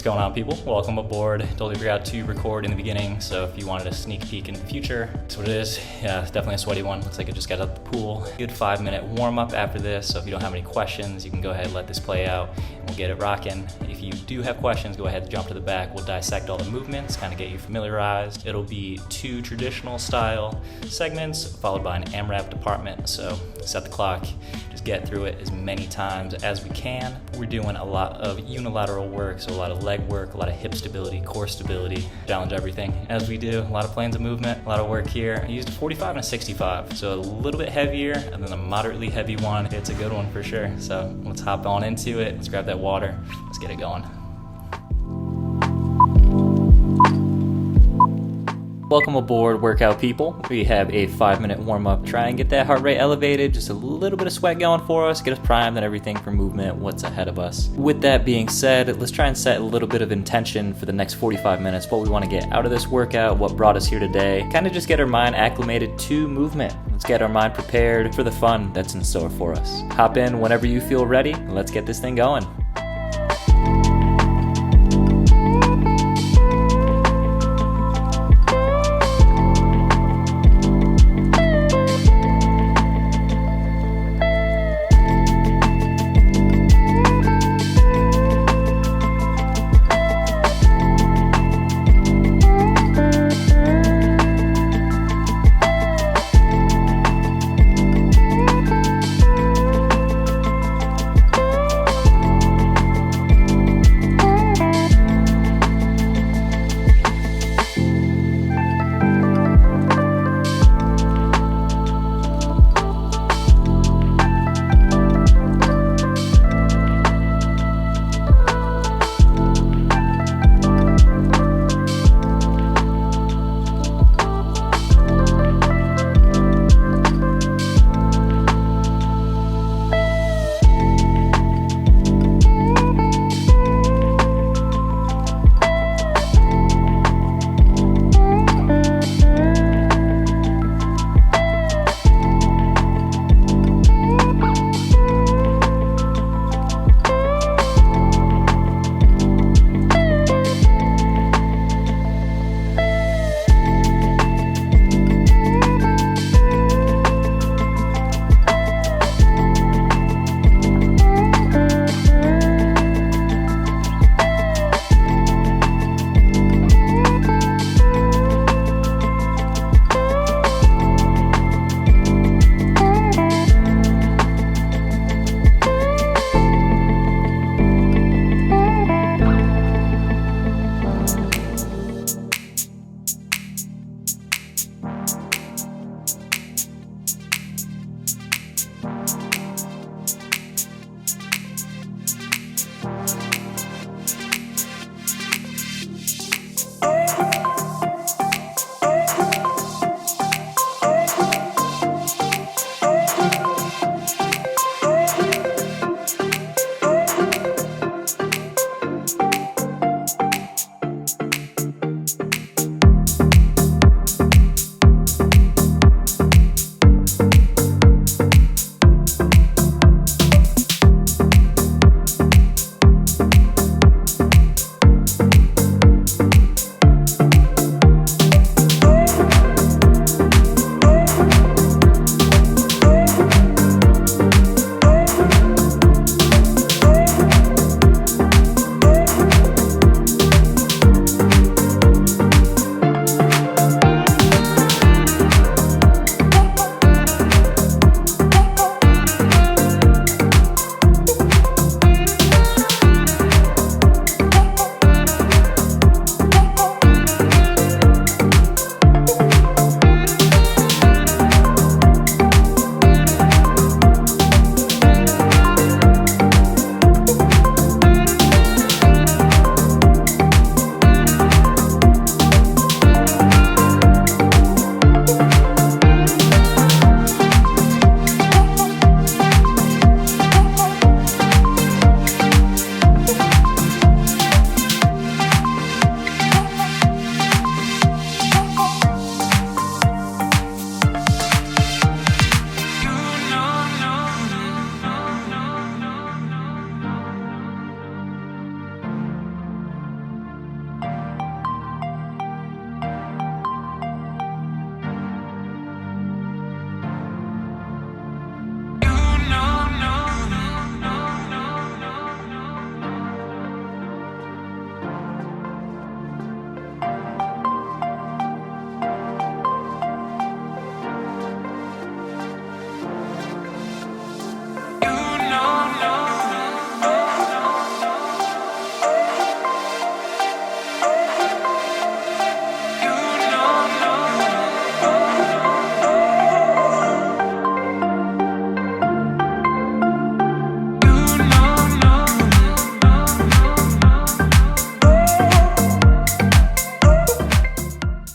What's going on, people? Welcome aboard. Totally forgot to record in the beginning, so if you wanted a sneak peek in the future, that's what it is. Yeah, it's definitely a sweaty one. Looks like I just got out of the pool. Good 5-minute warm-up after this, so if you don't have any questions, you can go ahead and let this play out, and we'll get it rocking. If you do have questions, go ahead and jump to the back. We'll dissect all the movements, kind of get you familiarized. It'll be 2 traditional style segments, followed by an AMRAP department, so set the clock. Just get through it as many times as we can. We're doing a lot of unilateral work, so a lot of leg work, a lot of hip stability, core stability, challenge everything as we do. A lot of planes of movement, a lot of work here. I used a 45 and a 65, so a little bit heavier, and then a moderately heavy one. It's a good one for sure. So let's hop on into it. Let's grab that water. Let's get it going. Welcome aboard, workout people. We have a 5-minute warm-up. Try and get that heart rate elevated, just a little bit of sweat going for us, get us primed and everything for movement, what's ahead of us. With that being said, let's try and set a little bit of intention for the next 45 minutes, what we want to get out of this workout, what brought us here today. Kind of just get our mind acclimated to movement. Let's get our mind prepared for the fun that's in store for us. Hop in whenever you feel ready, and let's get this thing going.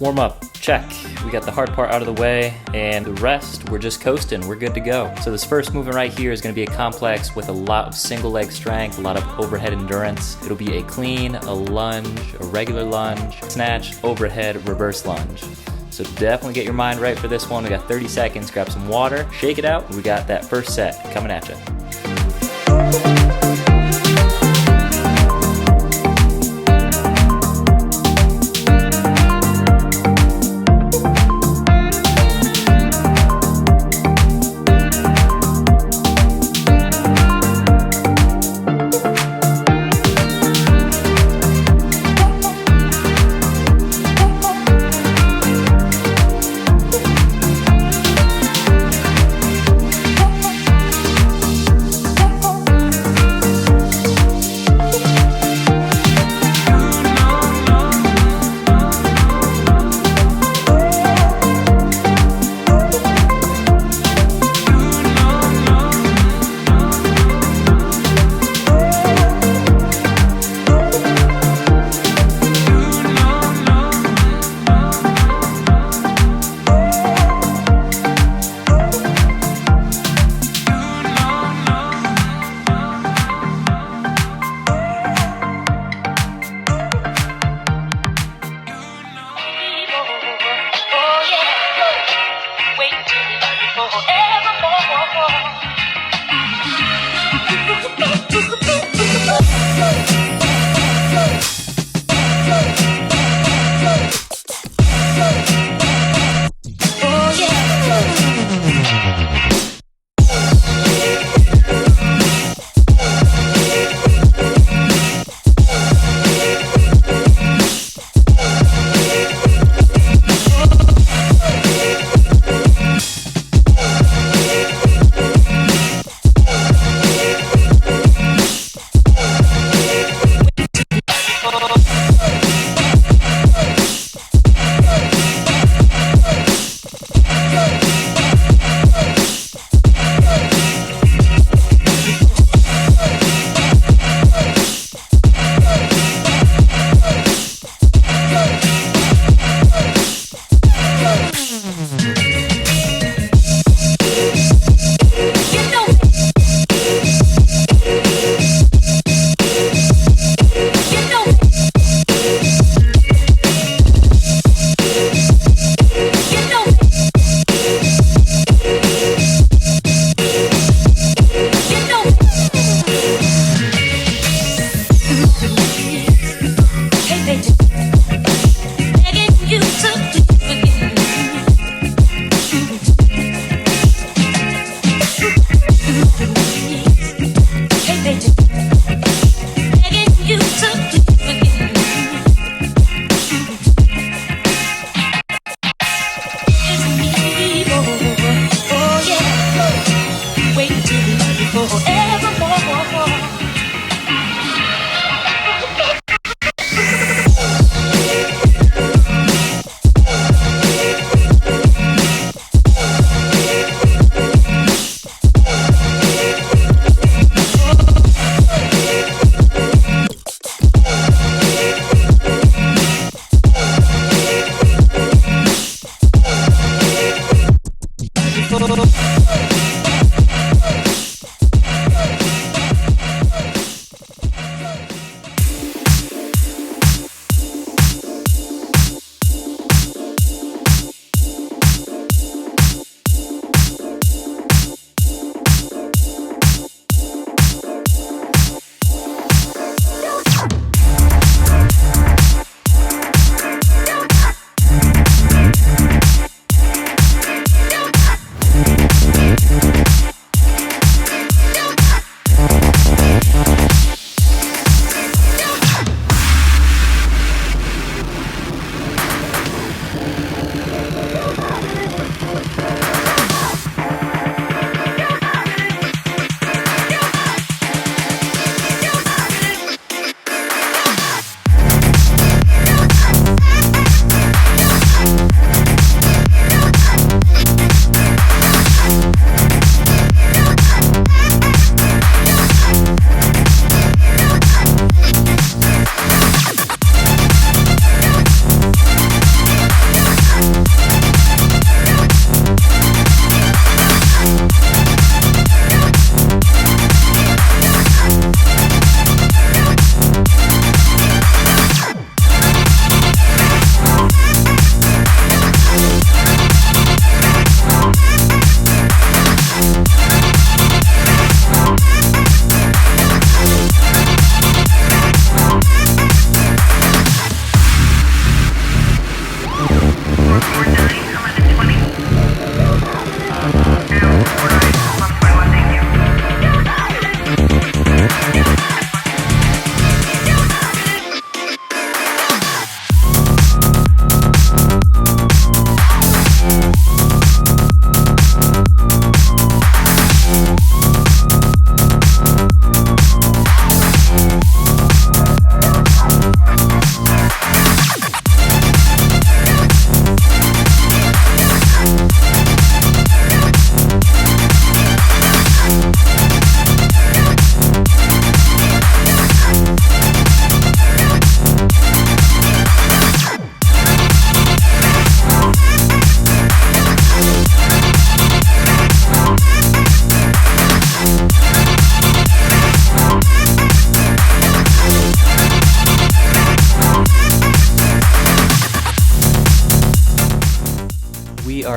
Warm up, check. We got the hard part out of the way, and the rest, we're just coasting. We're good to go. So this first movement right here is gonna be a complex with a lot of single leg strength, a lot of overhead endurance. It'll be a clean, a lunge, a regular lunge, snatch, overhead, reverse lunge. So definitely get your mind right for this one. We got 30 seconds, grab some water, shake it out. We got that first set coming at you.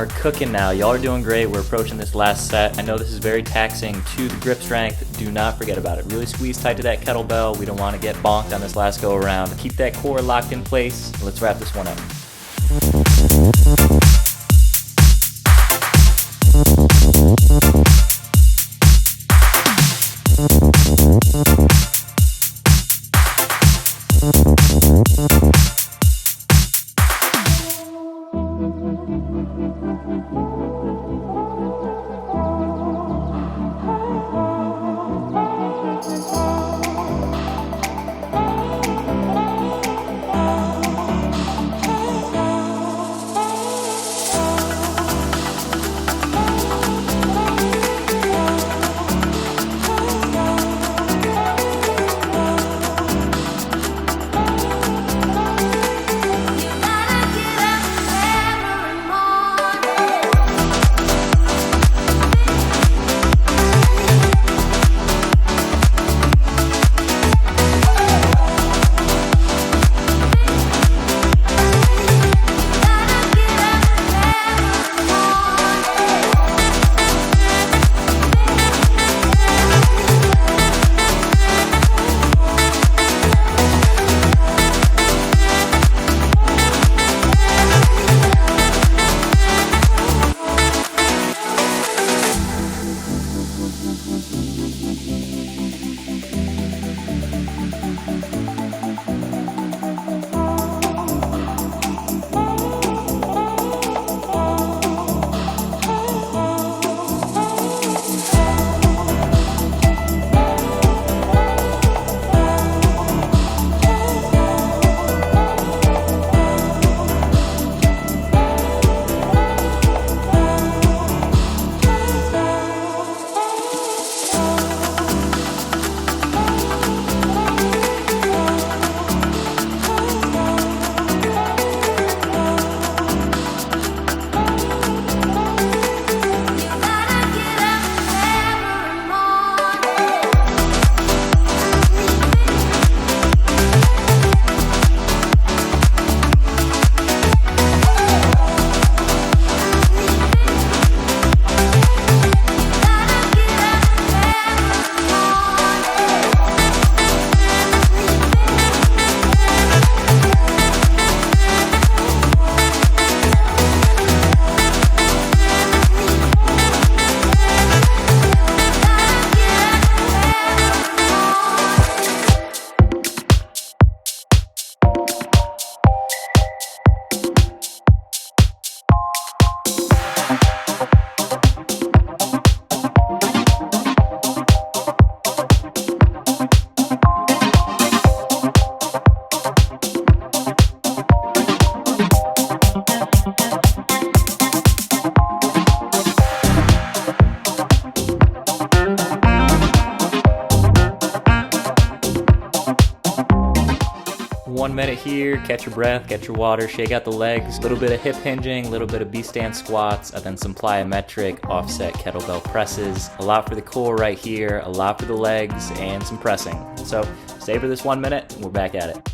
are cooking now. Y'all are doing great. We're approaching this last set. I know this is very taxing to the grip strength. Do not forget about it. Really squeeze tight to that kettlebell. We don't want to get bonked on this last go around. Keep that core locked in place. Let's wrap this one up. here, catch your breath, get your water, shake out the legs, a little bit of hip hinging, a little bit of B-stand squats, and then some plyometric offset kettlebell presses. A lot for the core right here, a lot for the legs, and some pressing. So stay for this 1 minute, and we're back at it.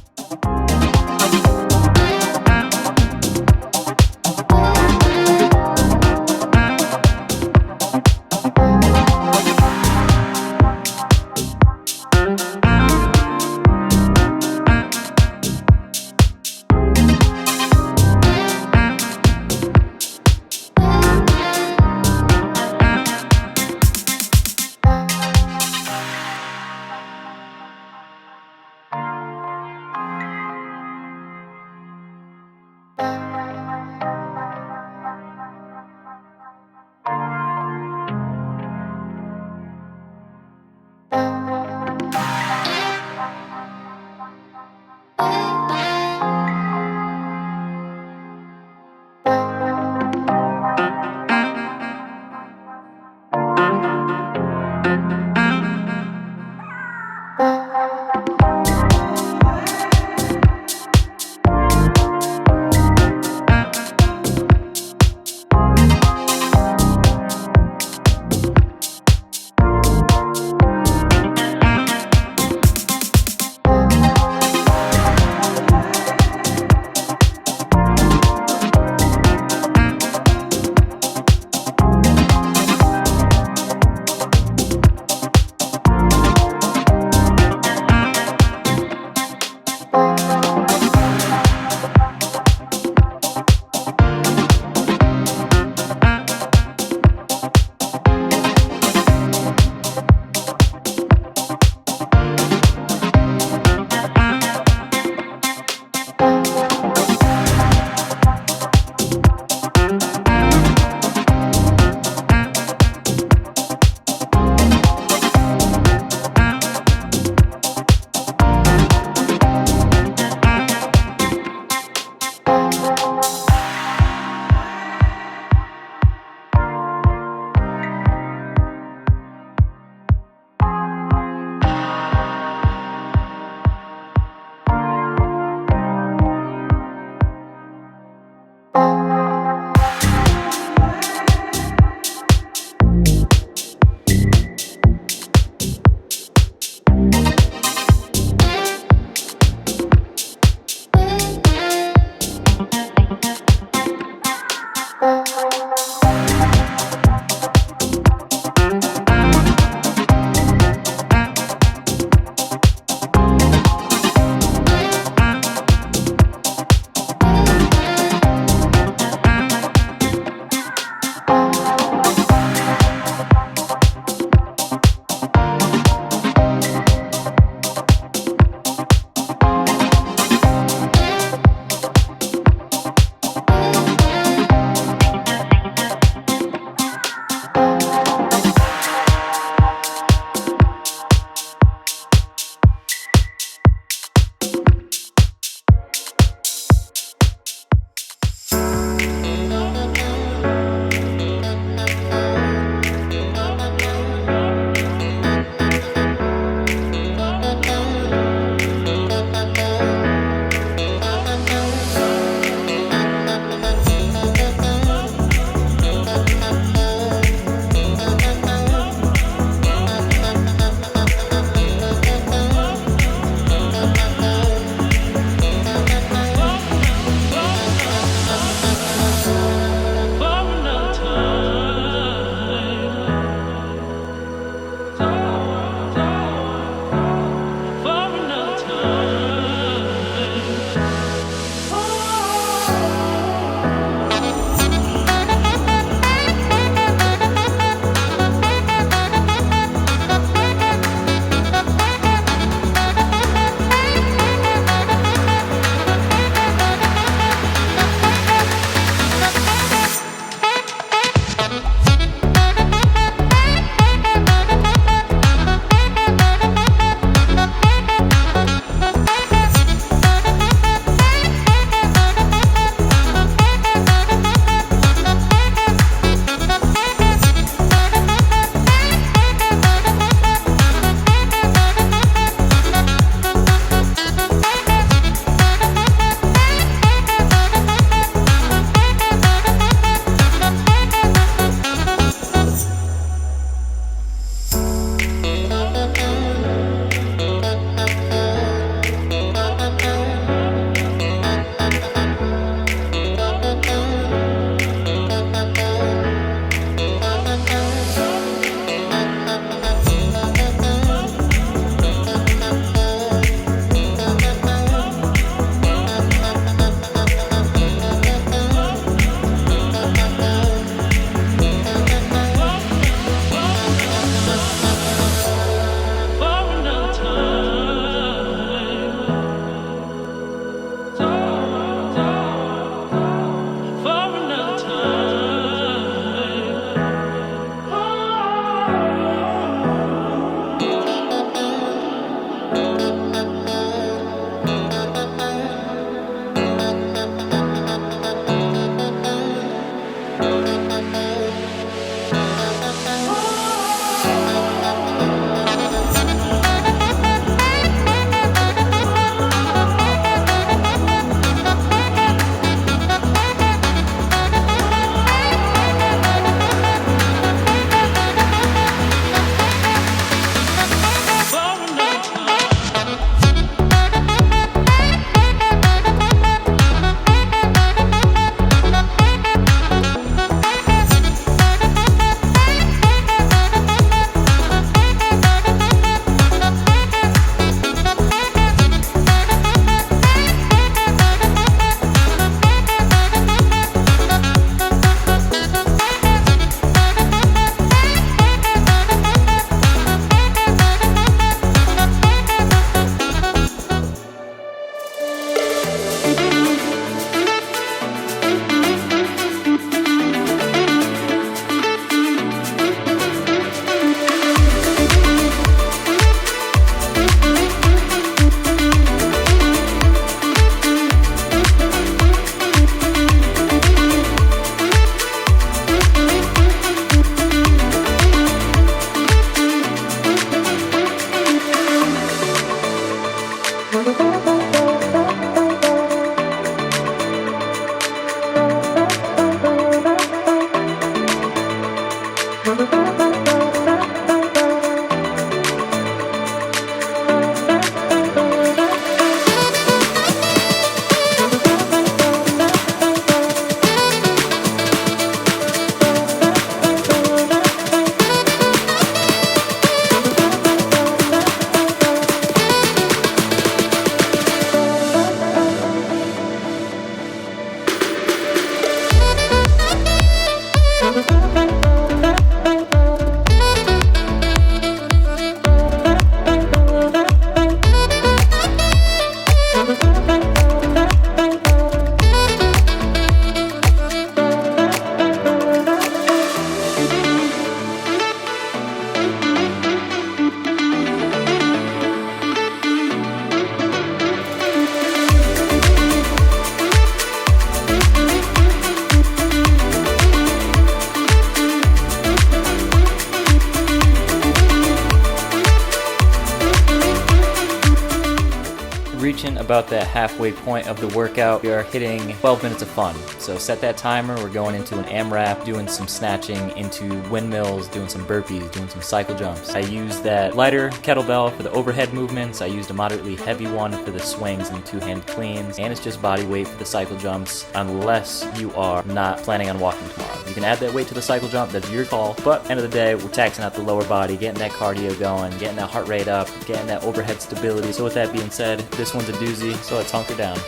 reaching about that halfway point of the workout. We are hitting 12 minutes of fun. So set that timer. We're going into an AMRAP, doing some snatching, into windmills, doing some burpees, doing some cycle jumps. I used that lighter kettlebell for the overhead movements. I used a moderately heavy one for the swings and two-hand cleans. And it's just body weight for the cycle jumps, unless you are not planning on walking tomorrow. You can add that weight to the cycle jump, that's your call. But end of the day, we're taxing out the lower body, getting that cardio going, getting that heart rate up, getting that overhead stability. So with that being said, this one's a doozy, so let's hunker down.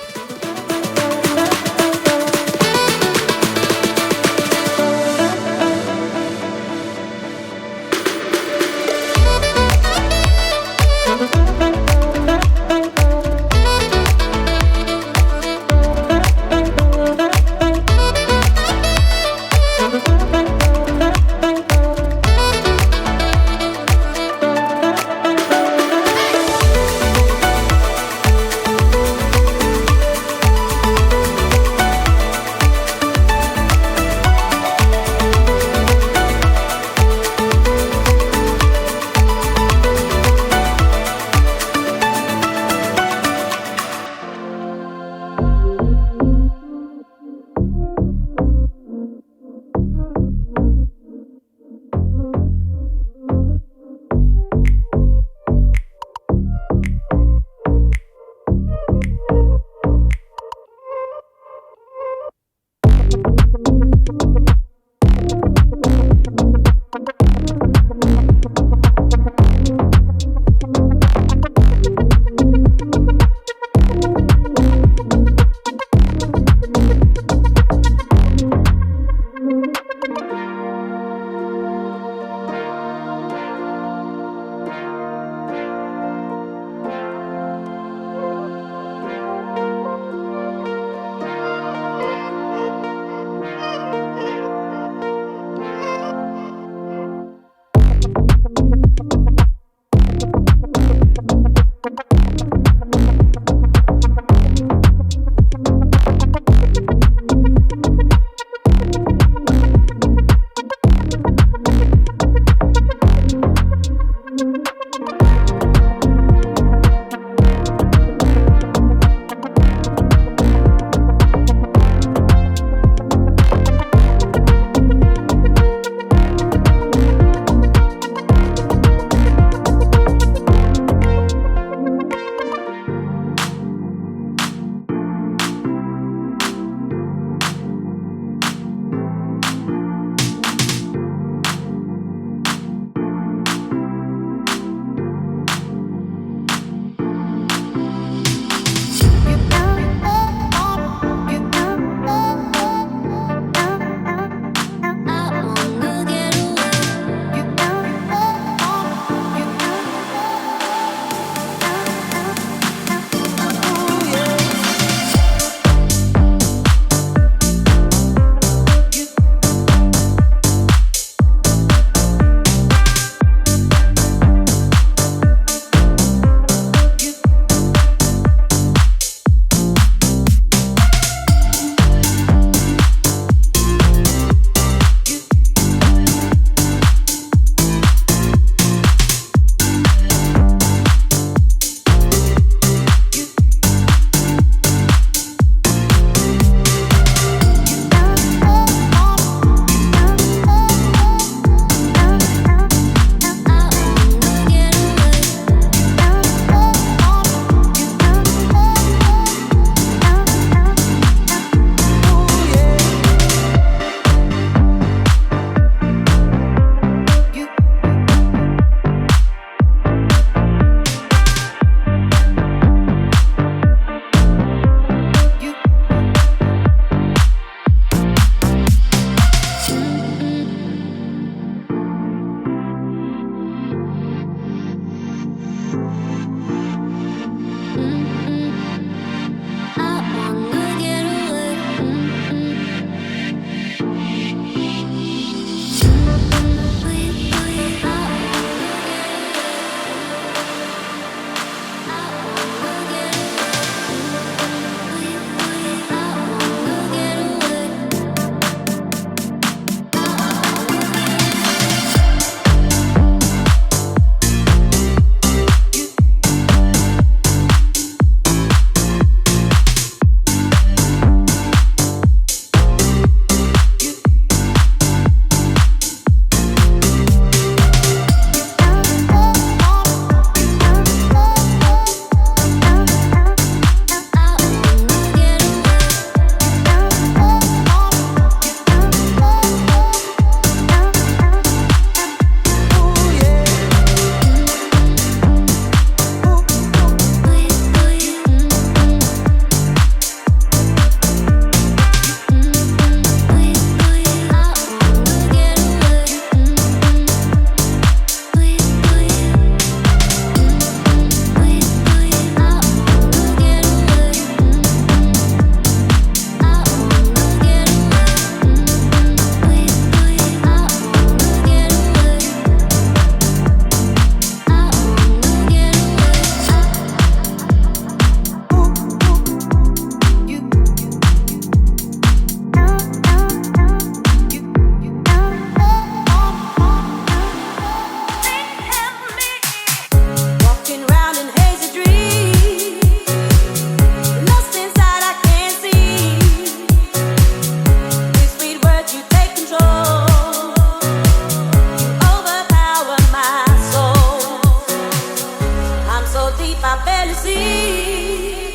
deep I barely see.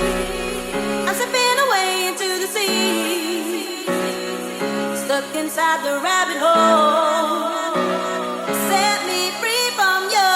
I'm slipping away into the sea, stuck inside the rabbit hole. Set me free from you.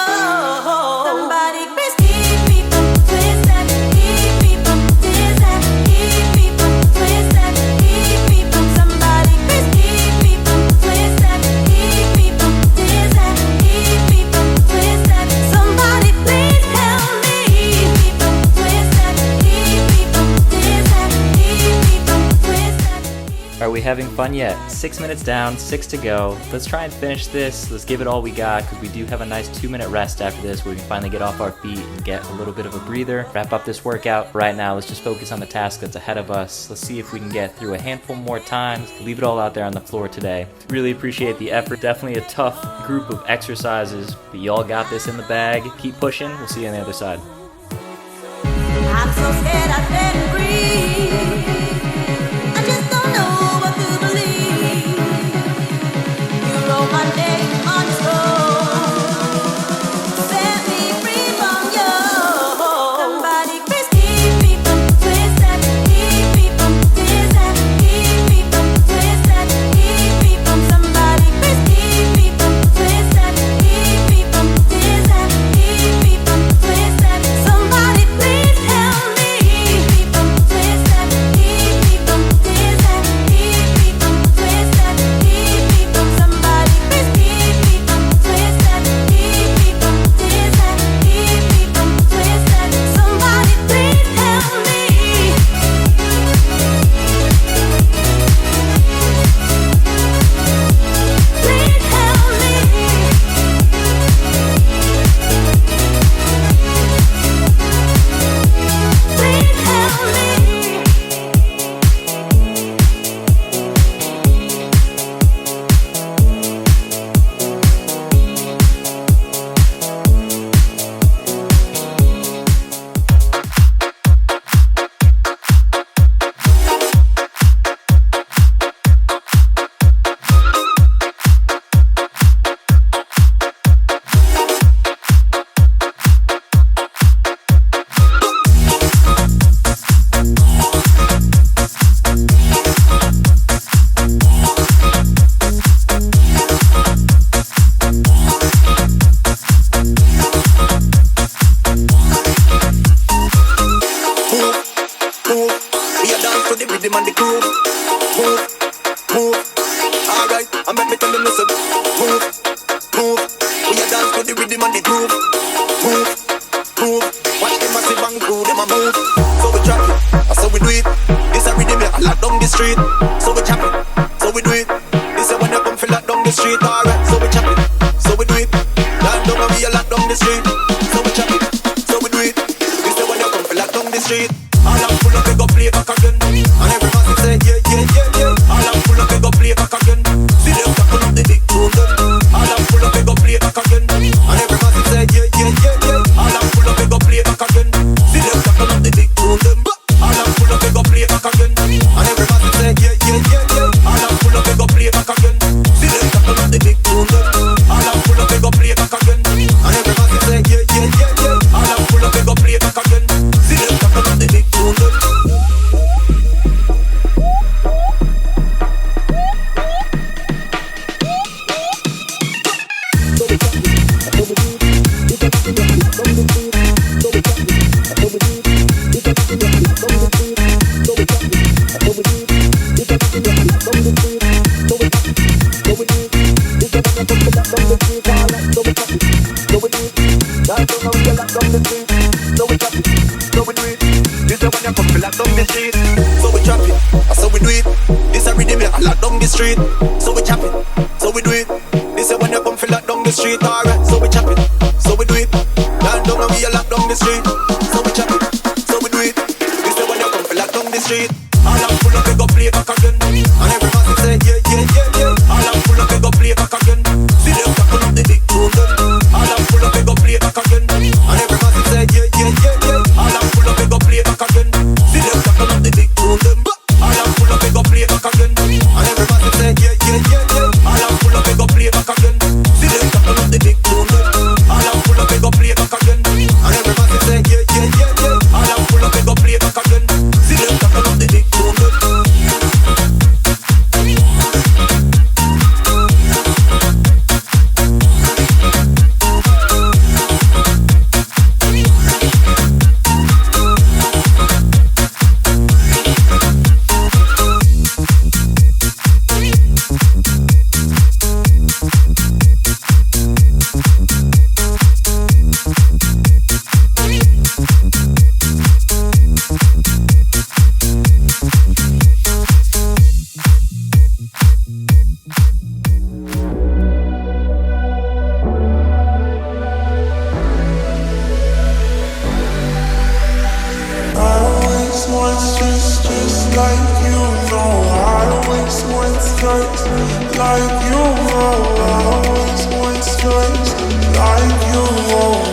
Somebody please keep me from twisted, keep me from twisted, keep me from twisted, keep me from somebody please keep me from twisted, keep me from twisted, keep me from twisted. Somebody please help me. Keep me from twisted, keep me from twisted, keep me from twisted. Are we having fun yet? 6 minutes down, 6 to go. Let's try and finish this. Let's give it all we got because we do have a nice 2-minute rest after this where we can finally get off our feet and get a little bit of a breather. Wrap up this workout. Right now, let's just focus on the task that's ahead of us. Let's see if we can get through a handful more times. Leave it all out there on the floor today. Really appreciate the effort. Definitely a tough group of exercises, but y'all got this in the bag. Keep pushing. We'll see you on the other side. I'm so scared I can't breathe. I just don't know what to believe. You roll my name on the floor, set me free from you. Somebody please keep me from twisted, keep me from twisted, keep me from twisted, keep me from somebody please keep me from twisted, keep me from twisted, keep me from twisted. Somebody please help me. Keep me from twisted, keep me from twisted, keep me from twisted, keep me from somebody please keep me from twisted, keep me from twisted, keep me from twisted. Somebody please help me. Please help me. Please help me. Move, we a dance to the rhythm and the groove. Move, move, alright, I make me tell them listen. Move, move, we a dance to the rhythm and the groove. Move, move, watch them massive and crew, them a move. So we drop it, that's how we do it. This a rhythm, I lock down the street. So we chop it, so we do it. This a when you come feel lock down the street, alright. So we chop it, so we do it. Lock down and we a lock down the street. So we chop it, so we do it. This a when you come feel lock down the street. All I'm full of, they go play back again. And every man say, yeah, yeah, yeah, yeah. All I'm full of, they go play back again. See them tackle up the big tune them. All I'm full of, they go play back again. And every man say, yeah, yeah, yeah, yeah. All I'm full of, they go play back again. See them tackle up the big tune them. All I'm full of, they go play back again. And every man say, yeah, yeah, yeah, yeah. All I'm full of, they go play back again. See them tackle up the big tune them. All I'm full of, they go play back again. And every man say, yeah, yeah, yeah, yeah. All I'm full of, they go play back again. See them tackle up the big tune them. Street, so we chop it, so we do it. This is when you come feel like down the street, alright. So we chop it, so we do it. Down down and we a lock down the street, so we chop it, so we do it. This is when you come feel like down the street. All I'm full of, they go play back again. And every man say, yeah, yeah, yeah, yeah. All I'm full of, they go play back again. See them tackle up the big tune them. All I'm full of, they go play back again. And every man say, yeah, yeah, yeah, yeah. All I'm full of, they go play back again. See them tackle up the big tune them. All I'm full of, they go play back again. And every man say, yeah, yeah, yeah, yeah. All I'm full of, they go play back again. See them tackle up the big tune them. All I'm full of, they go play back again. And every man say, like you know I always want stripes. Like you always want stripes. Like you always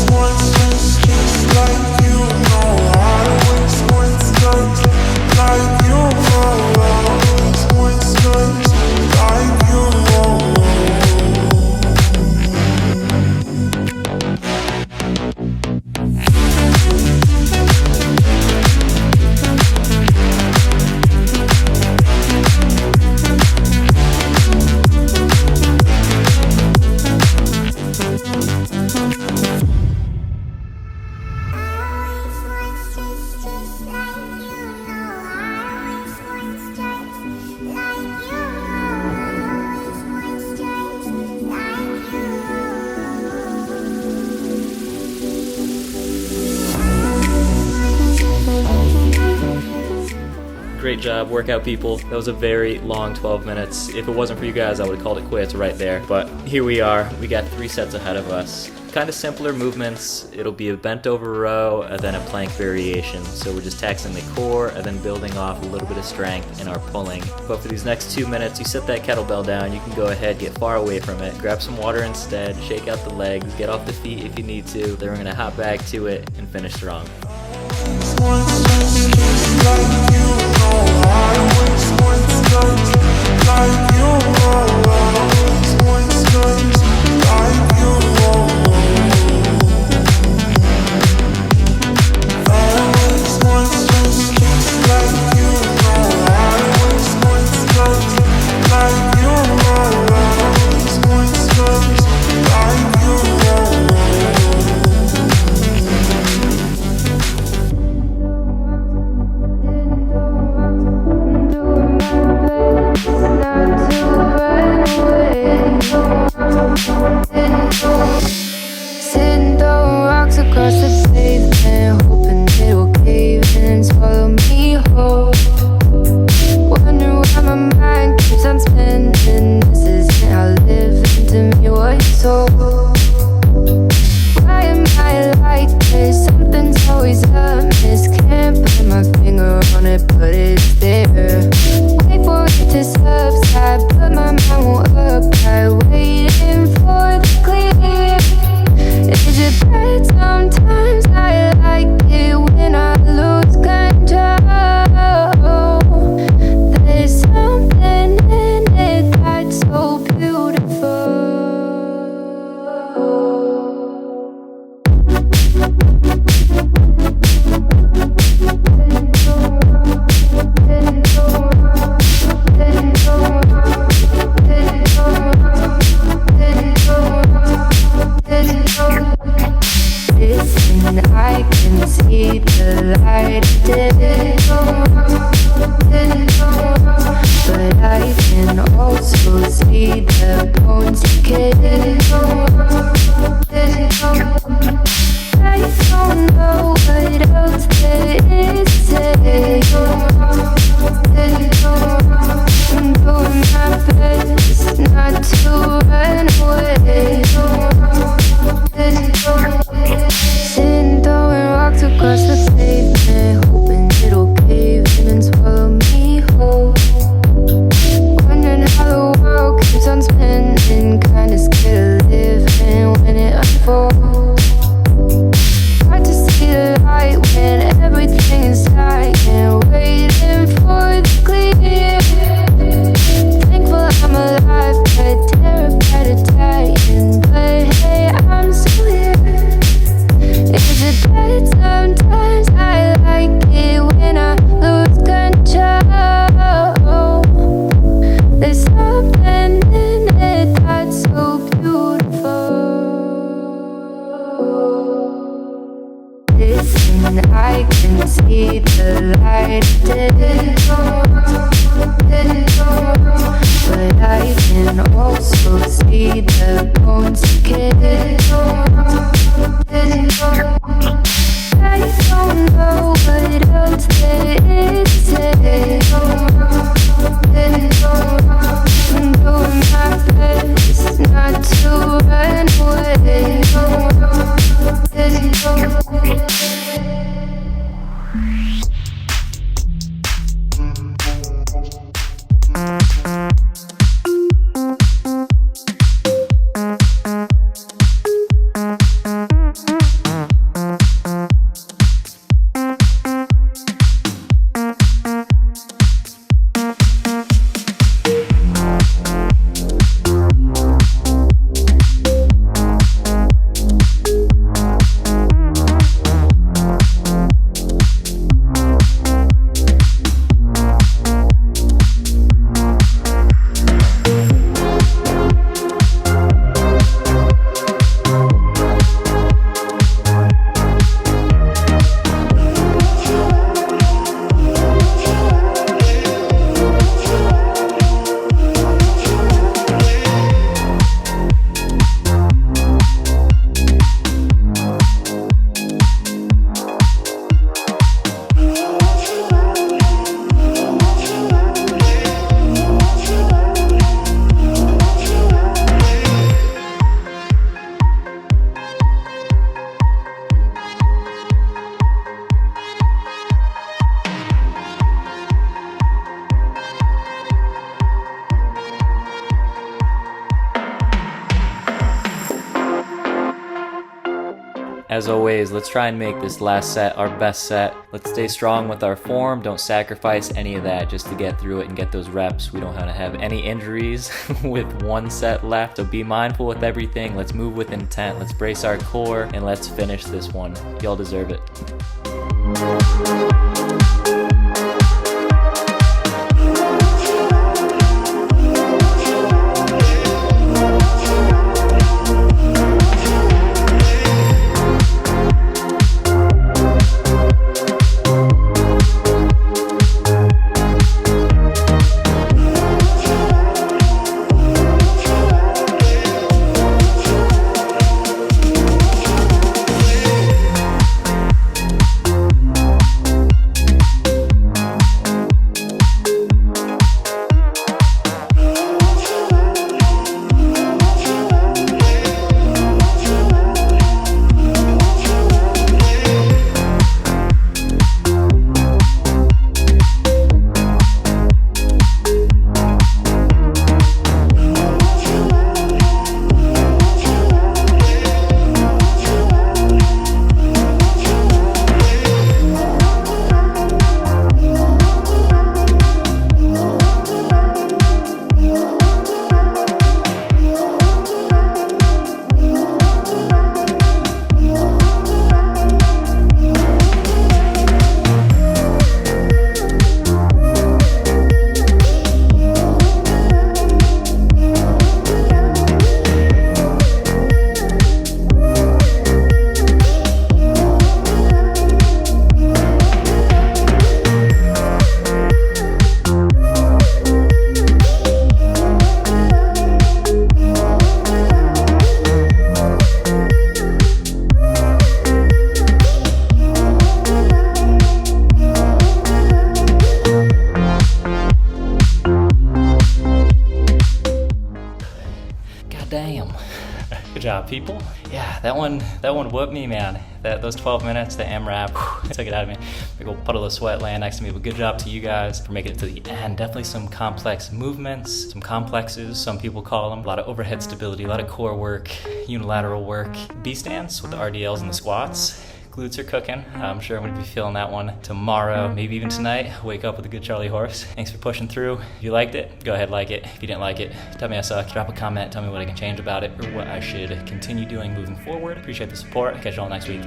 want stripes. Just like you know I always want stripes. Like you always want stripes. Like you Great job, workout people. That was a very long 12 minutes. If it wasn't for you guys, I would have called it quits right there. But here we are. We got 3 sets ahead of us. Kind of simpler movements. It'll be a bent over row and then a plank variation. So we're just taxing the core and then building off a little bit of strength in our pulling. But for these next 2 minutes, you set that kettlebell down. You can go ahead, get far away from it, grab some water instead, shake out the legs, get off the feet if you need to. Then we're gonna hop back to it and finish strong. Not to run away. As always, let's try and make this last set our best set. Let's stay strong with our form. Don't sacrifice any of that just to get through it and get those reps. We don't want to have any injuries with one set left. So be mindful with everything. Let's move with intent. Let's brace our core and let's finish this one. Y'all deserve it. Job, people. Yeah, that one whooped me, man. Those 12 minutes, the AMRAP, took it out of me. Big old puddle of sweat laying next to me, but good job to you guys for making it to the end. Definitely some complex movements, some complexes, some people call them. A lot of overhead stability, a lot of core work, unilateral work. B-stands with the RDLs and the squats. Glutes are cooking. I'm sure I'm gonna be feeling that one tomorrow, maybe even tonight. Wake up with a good Charlie horse. Thanks for pushing through. If you liked it, go ahead, like it. If you didn't like it, tell me I suck. Drop a comment, tell me what I can change about it or what I should continue doing moving forward. Appreciate the support. Catch you all next week.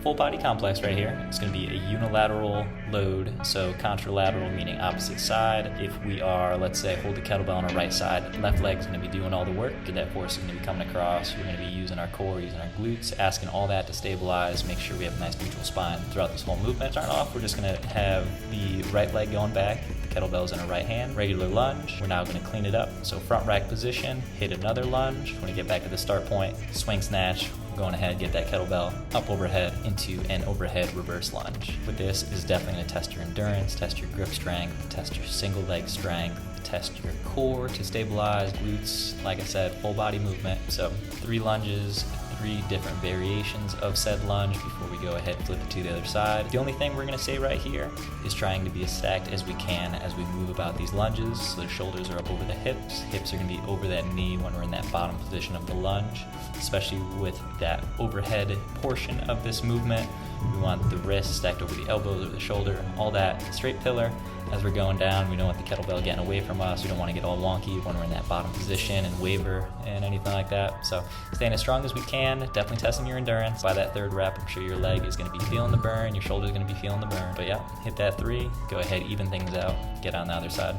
Full body complex right here. It's going to be a unilateral load, so contralateral meaning opposite side. If we are, let's say, hold the kettlebell on our right side, left leg's going to be doing all the work. That force is going to be coming across. We're going to be using our core, using our glutes, asking all that to stabilize, make sure we have a nice neutral spine throughout this whole movement. Start off, we're just going to have the right leg going back, the kettlebell's in our right hand, regular lunge. We're now going to clean it up. So front rack position, hit another lunge. When you get back to the start point, swing snatch, going ahead, get that kettlebell up overhead into an overhead reverse lunge. With this is definitely going to test your endurance, test your grip strength, test your single leg strength, test your core to stabilize, glutes, like I said, full body movement. So 3 lunges, 3 different variations of said lunge before we go ahead and flip it to the other side. The only thing we're going to say right here is trying to be as stacked as we can as we move about these lunges. So the shoulders are up over the hips. Hips are going to be over that knee when we're in that bottom position of the lunge, especially with that overhead portion of this movement. We want the wrists stacked over the elbows, over the shoulder, all that. Straight pillar. As we're going down, we don't want the kettlebell getting away from us. We don't want to get all wonky when we're in that bottom position and waver and anything like that. So staying as strong as we can, definitely testing your endurance. By that 3rd rep, I'm sure your leg is going to be feeling the burn, your shoulder is going to be feeling the burn. But yeah, hit that 3, go ahead, even things out, get on the other side.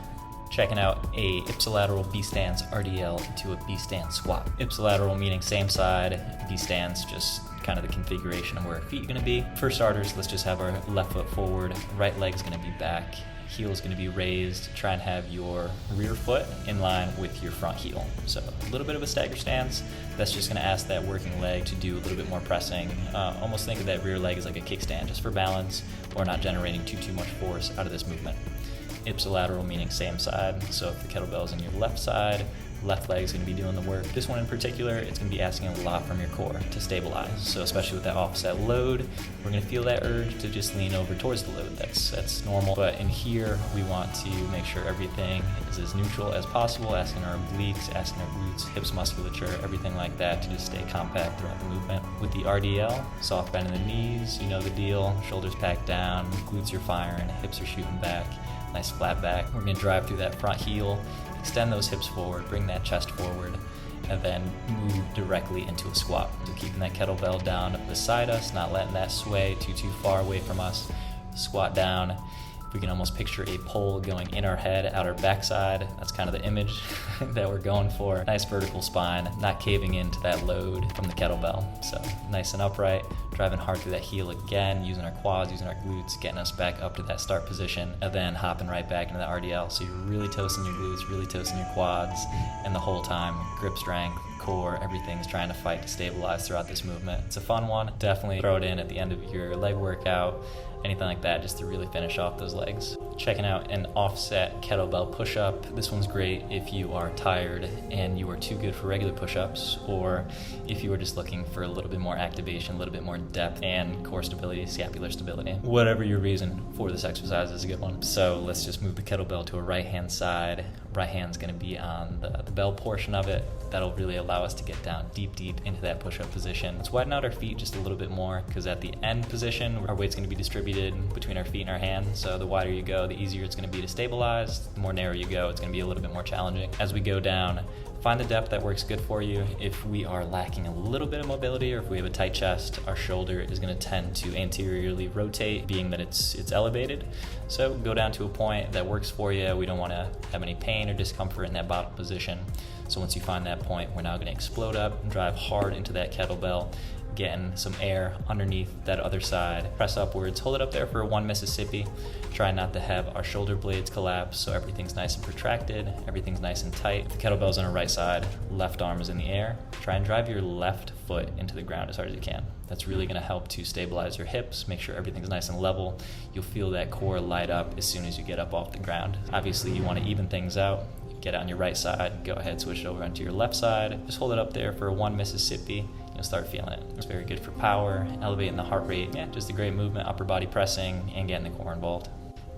Checking out a ipsilateral B-stance RDL to a B-stance squat. Ipsilateral meaning same side, B-stance just kind of the configuration of where our feet are going to be. For starters, let's just have our left foot forward, right leg is going to be back, heel is going to be raised. Try and have your rear foot in line with your front heel. So a little bit of a stagger stance. That's just going to ask that working leg to do a little bit more pressing. Almost think of that rear leg as like a kickstand just for balance or not generating too much force out of this movement. Ipsilateral meaning same side, so if the kettlebell is in your left side, left leg is going to be doing the work. This one in particular, it's going to be asking a lot from your core to stabilize. So especially with that offset load, we're going to feel that urge to just lean over towards the load. That's normal. But in here, we want to make sure everything is as neutral as possible, asking our obliques, asking our glutes, hips, musculature, everything like that to just stay compact throughout the movement. With the RDL, soft bend in the knees, you know the deal, shoulders packed down, glutes are firing, hips are shooting back, nice flat back. We're going to drive through that front heel, extend those hips forward, bring that chest forward, and then move directly into a squat. So keeping that kettlebell down beside us, not letting that sway too far away from us. Squat down. We can almost picture a pole going in our head, out our backside. That's kind of the image that we're going for. Nice vertical spine, not caving into that load from the kettlebell. So nice and upright, driving hard through that heel again, using our quads, using our glutes, getting us back up to that start position, and then hopping right back into the RDL. So you're really toasting your glutes, really toasting your quads, and the whole time, grip strength, core, everything's trying to fight to stabilize throughout this movement. It's a fun one. Definitely throw it in at the end of your leg workout, anything like that, just to really finish off those legs. Checking out an offset kettlebell push-up. This one's great if you are tired and you are too good for regular push-ups, or if you are just looking for a little bit more activation, a little bit more depth and core stability, scapular stability. Whatever your reason for this exercise is a good one. So let's just move the kettlebell to a right-hand side. Right hand's gonna be on the bell portion of it. That'll really allow us to get down deep into that push-up position. Let's widen out our feet just a little bit more, because at the end position, our weight's gonna be distributed between our feet and our hands. So the wider you go, the easier it's gonna be to stabilize. The more narrow you go, it's gonna be a little bit more challenging. As we go down, find the depth that works good for you. If we are lacking a little bit of mobility, or if we have a tight chest, our shoulder is gonna tend to anteriorly rotate, being that it's elevated. So go down to a point that works for you. We don't wanna have any pain or discomfort in that bottom position. So once you find that point, we're now gonna explode up and drive hard into that kettlebell, getting some air underneath that other side. Press upwards, hold it up there for 1 Mississippi. Try not to have our shoulder blades collapse, so everything's nice and protracted, everything's nice and tight. The kettlebell's on our right side, left arm is in the air. Try and drive your left foot into the ground as hard as you can. That's really gonna help to stabilize your hips, make sure everything's nice and level. You'll feel that core light up as soon as you get up off the ground. Obviously, you wanna even things out. Get it on your right side, go ahead, switch it over onto your left side. Just hold it up there for 1 Mississippi. You'll start feeling it. It's very good for power, elevating the heart rate. Yeah, just a great movement, upper body pressing, and getting the core involved.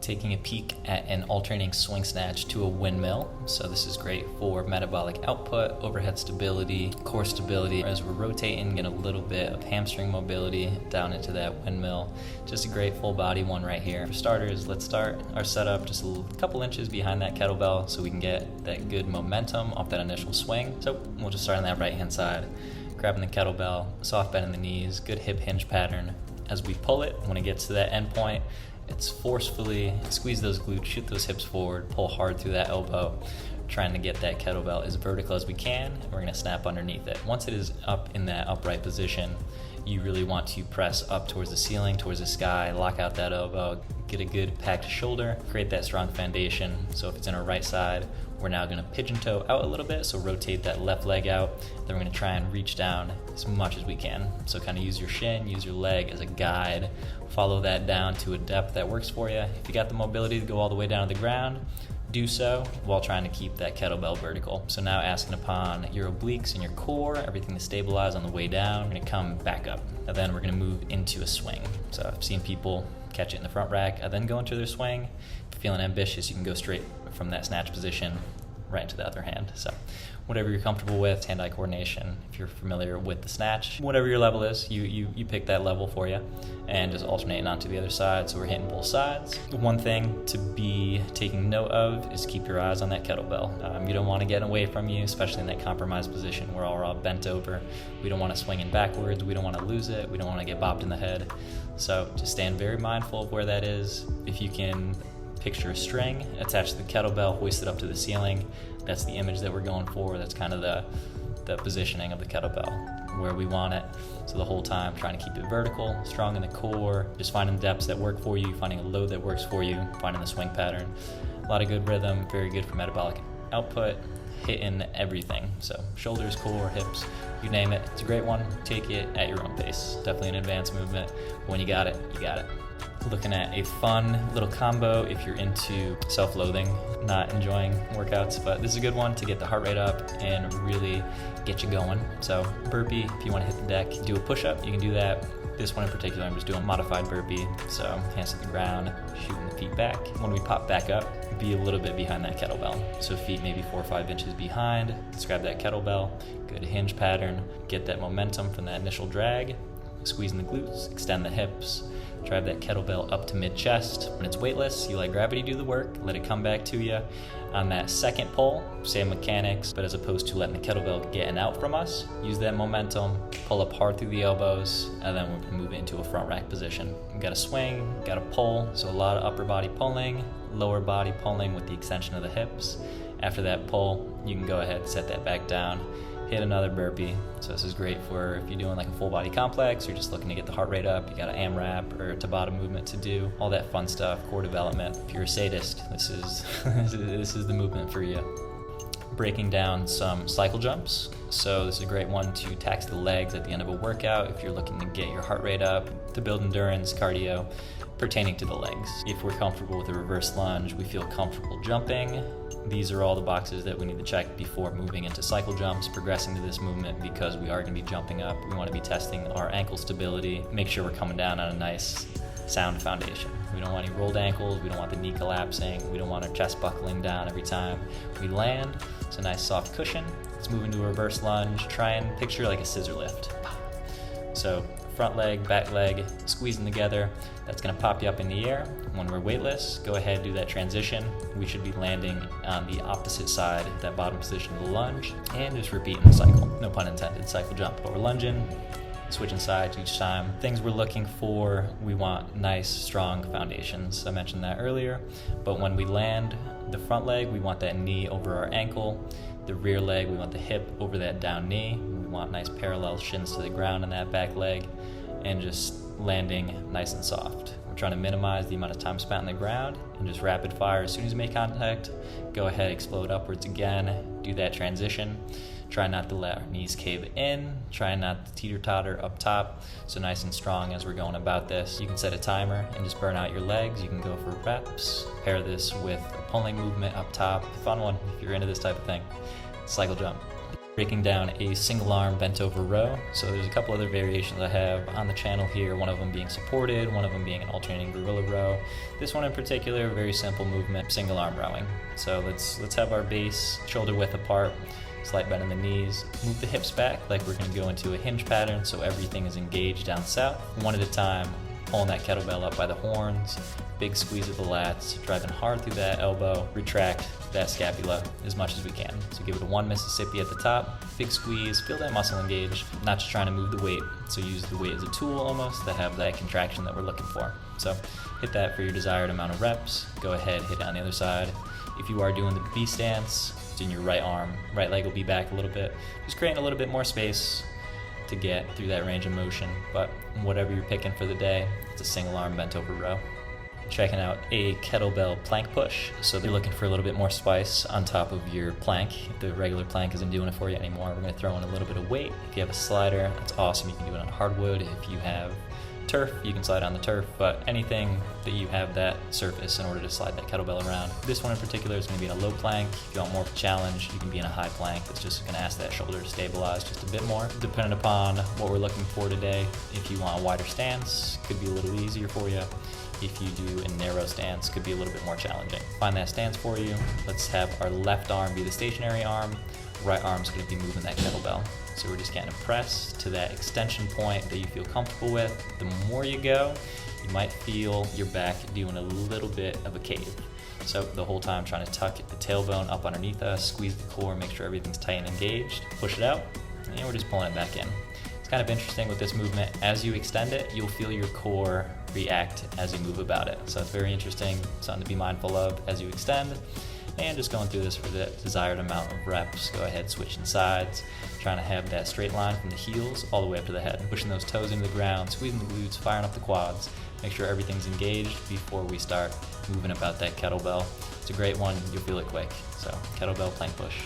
Taking a peek at an alternating swing snatch to a windmill. So this is great for metabolic output, overhead stability, core stability. As we're rotating, get a little bit of hamstring mobility down into that windmill. Just a great full body one right here. For starters, let's start our setup just a couple inches behind that kettlebell so we can get that good momentum off that initial swing. So we'll just start on that right hand side. Grabbing the kettlebell, soft bend in the knees, good hip hinge pattern. As we pull it, when it gets to that end point, it's forcefully squeeze those glutes, shoot those hips forward, pull hard through that elbow, trying to get that kettlebell as vertical as we can, and we're gonna snap underneath it. Once it is up in that upright position, you really want to press up towards the ceiling, towards the sky, lock out that elbow, get a good packed shoulder, create that strong foundation. So if it's in our right side, we're now gonna pigeon toe out a little bit, so rotate that left leg out. Then we're gonna try and reach down as much as we can. So kind of use your shin, use your leg as a guide. Follow that down to a depth that works for you. If you got the mobility to go all the way down to the ground, do so while trying to keep that kettlebell vertical. So now asking upon your obliques and your core, everything to stabilize on the way down. We're gonna come back up. And then we're gonna move into a swing. So I've seen people catch it in the front rack and then go into their swing. If you're feeling ambitious, you can go straight from that snatch position right into the other hand. So whatever you're comfortable with, hand-eye coordination. If you're familiar with the snatch, whatever your level is, you pick that level for you and just alternating onto the other side. So we're hitting both sides. One thing to be taking note of is keep your eyes on that kettlebell. You don't want to get away from you, especially in that compromised position where we're all bent over. We don't want to swing in backwards. We don't want to lose it. We don't want to get bopped in the head. So just stand very mindful of where that is. If you can picture a string attached to the kettlebell, hoisted up to the ceiling. That's the image that we're going for. That's kind of the positioning of the kettlebell, where we want it. So the whole time trying to keep it vertical, strong in the core, just finding depths that work for you, finding a load that works for you, finding the swing pattern. A lot of good rhythm, very good for metabolic output, hitting everything. So shoulders, core, hips, you name it. It's a great one. Take it at your own pace. Definitely an advanced movement. But when you got it, you got it. Looking at a fun little combo if you're into self-loathing, not enjoying workouts, but this is a good one to get the heart rate up and really get you going. So burpee, if you want to hit the deck, do a push-up, you can do that. This one in particular, I'm just doing modified burpee, so hands to the ground, shooting the feet back. When we pop back up, be a little bit behind that kettlebell. So feet maybe 4 or 5 inches behind, let's grab that kettlebell, good hinge pattern, get that momentum from that initial drag, squeezing the glutes, extend the hips, drive that kettlebell up to mid-chest. When it's weightless, you let gravity do the work, let it come back to you. On that second pull, same mechanics, but as opposed to letting the kettlebell get out from us, use that momentum, pull up hard through the elbows, and then we're gonna move it into a front rack position. You gotta swing, gotta pull, so a lot of upper body pulling, lower body pulling with the extension of the hips. After that pull, you can go ahead and set that back down, hit another burpee. So this is great for if you're doing like a full body complex, you're just looking to get the heart rate up, you got an AMRAP or a Tabata movement to do, all that fun stuff, core development. If you're a sadist, this is this is the movement for you. Breaking down some cycle jumps. So this is a great one to tax the legs at the end of a workout if you're looking to get your heart rate up, to build endurance, cardio, pertaining to the legs. If we're comfortable with a reverse lunge, we feel comfortable jumping. These are all the boxes that we need to check before moving into cycle jumps, progressing to this movement, because we are going to be jumping up. We want to be testing our ankle stability, make sure we're coming down on a nice sound foundation. We don't want any rolled ankles, we don't want the knee collapsing, we don't want our chest buckling down every time we land. It's a nice soft cushion. Let's move into a reverse lunge. Try and picture like a scissor lift. So front leg, back leg, squeezing together. That's gonna pop you up in the air. When we're weightless, go ahead, do that transition. We should be landing on the opposite side, that bottom position of the lunge, and just repeating the cycle. No pun intended, cycle jump. But we're lunging, switching sides each time. Things we're looking for, we want nice, strong foundations. I mentioned that earlier, but when we land the front leg, we want that knee over our ankle. The rear leg, we want the hip over that down knee. We want nice parallel shins to the ground in that back leg, and just landing nice and soft. We're trying to minimize the amount of time spent on the ground and just rapid fire. As soon as you make contact, go ahead, explode upwards again, do that transition. Try not to let our knees cave in, try not to teeter-totter up top, so nice and strong as we're going about this. You can set a timer and just burn out your legs. You can go for reps, pair this with a pulling movement up top. Fun one if you're into this type of thing. Cycle jump. Breaking down a single arm bent over row. So there's a couple other variations I have on the channel here, one of them being supported, one of them being an alternating gorilla row. This one in particular, very simple movement, single arm rowing. So let's have our base shoulder width apart, slight bend in the knees, move the hips back like we're going to go into a hinge pattern, so everything is engaged down south. One at a time, pulling that kettlebell up by the horns, big squeeze of the lats, driving hard through that elbow, retract that scapula as much as we can. So give it a 1 Mississippi at the top, big squeeze, feel that muscle engage, not just trying to move the weight. So use the weight as a tool almost to have that contraction that we're looking for. So hit that for your desired amount of reps. Go ahead, hit it on the other side. If you are doing the B stance, it's in your right arm, right leg will be back a little bit, just creating a little bit more space to get through that range of motion. But whatever you're picking for the day, it's a single arm bent over row. Checking out a kettlebell plank push. So you're looking for a little bit more spice on top of your plank. If the regular plank isn't doing it for you anymore, we're gonna throw in a little bit of weight. If you have a slider, that's awesome. You can do it on hardwood. If you have turf, you can slide on the turf, but anything that you have that surface in order to slide that kettlebell around. This one in particular is gonna be in a low plank. If you want more of a challenge, you can be in a high plank. It's just gonna ask that shoulder to stabilize just a bit more. Depending upon what we're looking for today, if you want a wider stance, could be a little easier for you. If you do a narrow stance, could be a little bit more challenging. Find that stance for you. Let's have our left arm be the stationary arm. Right arm's gonna be moving that kettlebell. So we're just getting a press to that extension point that you feel comfortable with. The more you go, you might feel your back doing a little bit of a cave. So the whole time trying to tuck the tailbone up underneath us, squeeze the core, make sure everything's tight and engaged. Push it out, and we're just pulling it back in. It's kind of interesting with this movement. As you extend it, you'll feel your core react as you move about it. So it's very interesting, something to be mindful of as you extend. And just going through this for the desired amount of reps. Go ahead, switching sides, trying to have that straight line from the heels all the way up to the head. Pushing those toes into the ground, squeezing the glutes, firing up the quads. Make sure everything's engaged before we start moving about that kettlebell. It's a great one, you'll feel it quick. So kettlebell plank push.